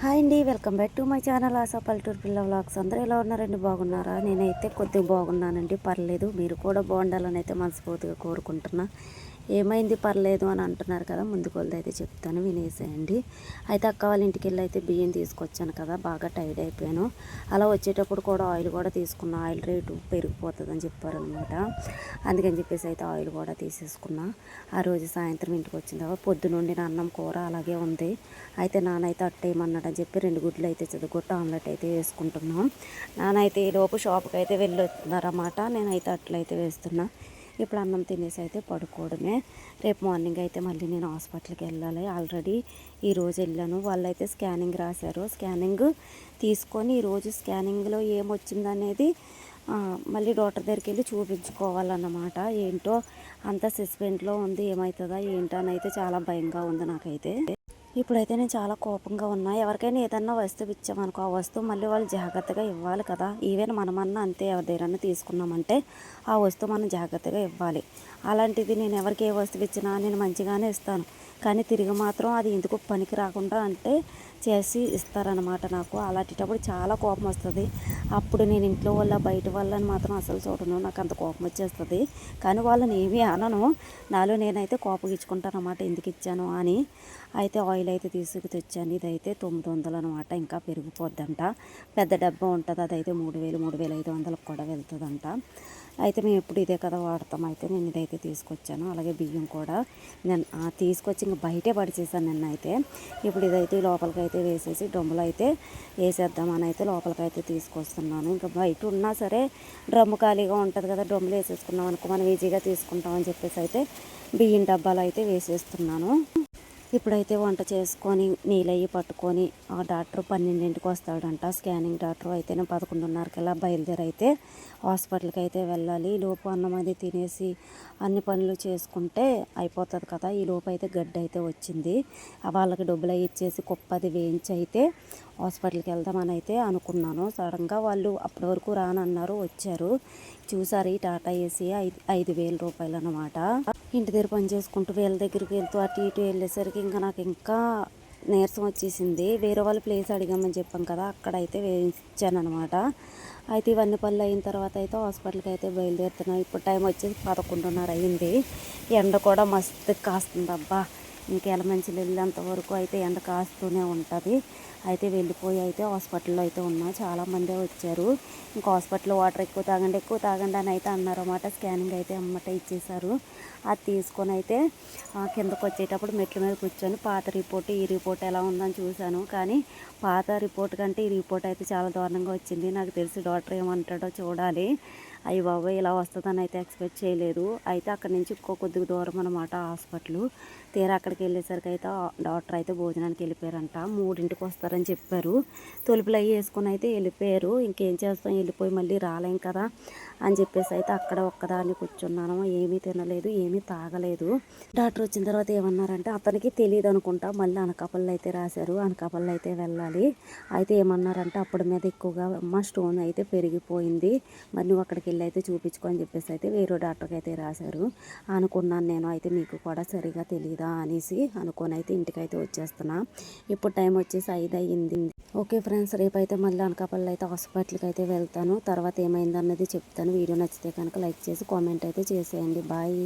Hi అండి, welcome back to my channel ASHA పల్లెటూరు పిల్ల వ్లాగ్స్. అందరూ ఎలా ఉన్నారండి? బాగున్నారా? నేనైతే కొద్దిగా బాగున్నానండి, పర్లేదు. మీరు కూడా బాగుండాలని అయితే మనస్ఫూర్తిగా కోరుకుంటున్నా. ఏమైంది పర్లేదు అని అంటున్నారు కదా, ముందుకు అయితే చెప్తాను, వినేసేయండి. అయితే అక్క వాళ్ళ ఇంటికి వెళ్ళి అయితే బియ్యం తీసుకొచ్చాను కదా, బాగా టైర్డ్ అయిపోయాను. అలా వచ్చేటప్పుడు కూడా ఆయిల్ కూడా తీసుకున్నా, ఆయిల్ రేటు పెరిగిపోతుందని చెప్పారనమాట. అందుకని చెప్పేసి అయితే ఆయిల్ కూడా తీసేసుకున్నా. ఆ రోజు సాయంత్రం ఇంటికి వచ్చిన తర్వాత పొద్దునుండి అన్నం కూర అలాగే ఉంది. అయితే నానైతే అట్టేయమన్నాడని చెప్పి 2 గుడ్లు అయితే చదువుకొట్టి ఆమ్లెట్ అయితే వేసుకుంటున్నాం. నానైతే ఈలోపు షాప్కి అయితే వెళ్ళొస్తున్నారన్నమాట. నేనైతే అట్లయితే వేస్తున్నా. ఇప్పుడు అన్నం తినేసి అయితే పడుకోవడమే. రేపు మార్నింగ్ అయితే మళ్ళీ నేను హాస్పిటల్కి వెళ్ళాలి. ఆల్రెడీ ఈరోజు వెళ్ళాను. వాళ్ళైతే స్కానింగ్ రాశారు. స్కానింగ్ తీసుకొని ఈరోజు స్కానింగ్లో ఏమొచ్చిందనేది మళ్ళీ డాక్టర్ దగ్గరికి వెళ్ళి చూపించుకోవాలన్నమాట. ఏంటో అంత సస్పెండ్లో ఉంది, ఏమవుతుందా ఏంటో అని అయితే చాలా భయంగా ఉంది నాకైతే. ఇప్పుడైతే నేను చాలా కోపంగా ఉన్నా. ఎవరికైనా ఏదన్నా వస్తువు ఇచ్చామనుకో, ఆ వస్తువు మళ్ళీ వాళ్ళు జాగ్రత్తగా ఇవ్వాలి కదా. ఈవెన్ మనమన్నా అంతే, ఎవరి దగ్గర తీసుకున్నామంటే ఆ వస్తువు మనం జాగ్రత్తగా ఇవ్వాలి. అలాంటిది నేను ఎవరికి ఏ వస్తువు ఇచ్చినా నేను మంచిగానే ఇస్తాను, కానీ తిరిగి మాత్రం అది ఎందుకు పనికి రాకుండా అంటే చేసి ఇస్తారనమాట నాకు. అలాంటప్పుడు చాలా కోపం వస్తుంది. అప్పుడు నేను ఇంట్లో వల్ల బయట వాళ్ళని మాత్రం అసలు చూడను, నాకు అంత కోపం వచ్చేస్తుంది. కానీ వాళ్ళని ఏమీ అనను, నాలో నేనైతే కోపగించుకుంటాను అనమాట, ఎందుకు ఇచ్చాను అని. అయితే ఆయిల్ అయితే తీసుకు తెచ్చాను. ఇదైతే 900 అనమాట, ఇంకా పెరిగిపోద్దంట. పెద్ద డబ్బా ఉంటుంది, అదైతే 3000, 3500 కూడా వెళ్తుందంట. అయితే మేము ఎప్పుడు ఇదే కదా వాడతాం. అయితే నేను ఇదైతే తీసుకొచ్చాను. అలాగే బియ్యం కూడా నేను తీసుకొచ్చి ఇంకా బయటే పడిచేసాను నిన్నైతే. ఇప్పుడు ఇదైతే లోపలికి అయితే వేసేసి డ్రమ్ములో అయితే వేసేద్దామని అయితే లోపలికి అయితే తీసుకొస్తున్నాను. ఇంకా బయట ఉన్నా సరే డ్రమ్ము ఖాళీగా ఉంటుంది కదా, డ్రమ్ములు వేసేసుకున్నాం అనుకో మనం ఈజీగా తీసుకుంటామని చెప్పేసి అయితే బియ్యం డబ్బాలు అయితే వేసేస్తున్నాను. ఇప్పుడైతే వంట చేసుకొని నీళ్ళయ్యి పట్టుకొని ఆ డాక్టర్ 12ంటికి వస్తాడంట. స్కానింగ్ డాక్టర్ అయితే నేను 11:30కల్లా బయలుదేరైతే హాస్పిటల్కి అయితే వెళ్ళాలి. ఈ లోపు అన్నం అది తినేసి అన్ని పనులు చేసుకుంటే అయిపోతుంది కదా. ఈ లోపు అయితే గడ్డి అయితే వచ్చింది. వాళ్ళకి డబ్బులు అవి ఇచ్చేసి కుప్పది వేయించి అయితే హాస్పిటల్కి వెళ్దామని అయితే అనుకున్నాను. సడన్గా వాళ్ళు అప్పటి వరకు రానన్నారు, వచ్చారు. చూసారు ఈ టాటా ఏసీ 5,000 రూపాయలు అనమాట. ఇంటి దగ్గర పని చేసుకుంటూ వీళ్ళ దగ్గరికి వెళ్తూ అటు ఇటు వెళ్ళేసరికి నాకు ఇంకా నీరసం వచ్చేసింది. వేరే వాళ్ళ ప్లేస్ అడిగామని చెప్పాం కదా, అక్కడైతే వేయించాను అనమాట. అయితే ఇవన్నీ పనులు అయిన తర్వాత అయితే హాస్పిటల్కి అయితే బయలుదేరుతున్నాను. ఇప్పుడు టైం వచ్చేసి 11:30 అయింది. ఎండ కూడా మస్తు కాస్తుంది అబ్బా. ఇంకా ఎలమంచిలు వెళ్ళేంత వరకు అయితే ఎండ కాస్తూనే ఉంటుంది. అయితే వెళ్ళిపోయి అయితే హాస్పిటల్లో అయితే ఉన్నా. చాలామందే వచ్చారు. ఇంకా హాస్పిటల్లో వాటర్ ఎక్కువ తాగండి అని అయితే అన్నారన్నమాట. స్కానింగ్ అయితే అమ్మట ఇచ్చేశారు. అది తీసుకొని అయితే కిందకు వచ్చేటప్పుడు మెట్ల మీద కూర్చొని పాత రిపోర్ట్ ఈ రిపోర్ట్ ఎలా ఉందని చూశాను. కానీ పాత రిపోర్ట్ కంటే ఈ రిపోర్ట్ అయితే చాలా దారుణంగా వచ్చింది. నాకు తెలిసి డాక్టర్ ఏమంటాడో చూడాలి. అయ్యి బాబు ఇలా వస్తుందని అయితే ఎక్స్పెక్ట్ చేయలేదు. అయితే అక్కడి నుంచి కొద్దిగా దూరం అనమాట హాస్పిటల్. తీరా అక్కడికి వెళ్ళేసరికి అయితే డాక్టర్ అయితే భోజనానికి వెళ్ళిపోయారంట. 3ంటికి వస్తారని చెప్పారు. తలుపులు అవి వేసుకొని అయితే వెళ్ళిపోయారు. ఇంకేం చేస్తాం, వెళ్ళిపోయి మళ్ళీ రాలేం కదా అని చెప్పేసి అయితే అక్కడ ఒక్కదాన్ని కూర్చున్నాను. ఏమీ తినలేదు, ఏమీ తాగలేదు. డాక్టర్ వచ్చిన తర్వాత ఏమన్నారంటే అతనికి తెలియదు అనుకుంటా, మళ్ళీ అనకాపల్లి అయితే రాశారు. అనకాపల్లి అయితే వెళ్ళాలి. అయితే ఏమన్నారంటే అప్పటి మీద ఎక్కువగా స్టోన్ అయితే పెరిగిపోయింది, మరి నువ్వు అక్కడికి వెళ్ళి అయితే చూపించుకో అని చెప్పేసి అయితే వేరే డాక్టర్కి అయితే రాశారు. అనుకున్నాను నేను, అయితే మీకు కూడా సరిగా తెలియదా అనేసి అనుకొని అయితే ఇంటికైతే వచ్చేస్తున్నా. ఇప్పుడు టైం వచ్చేసి 5 అయ్యింది. ఓకే ఫ్రెండ్స్, రేపైతే మళ్ళీ అనకాపల్లి అయితే హాస్పిటల్కి అయితే వెళ్తాను. తర్వాత ఏమైంది అన్నది చెప్తాను. వీడియో నచ్చితే కనుక లైక్ చేసి కామెంట్ అయితే చేసేయండి. బాయ్.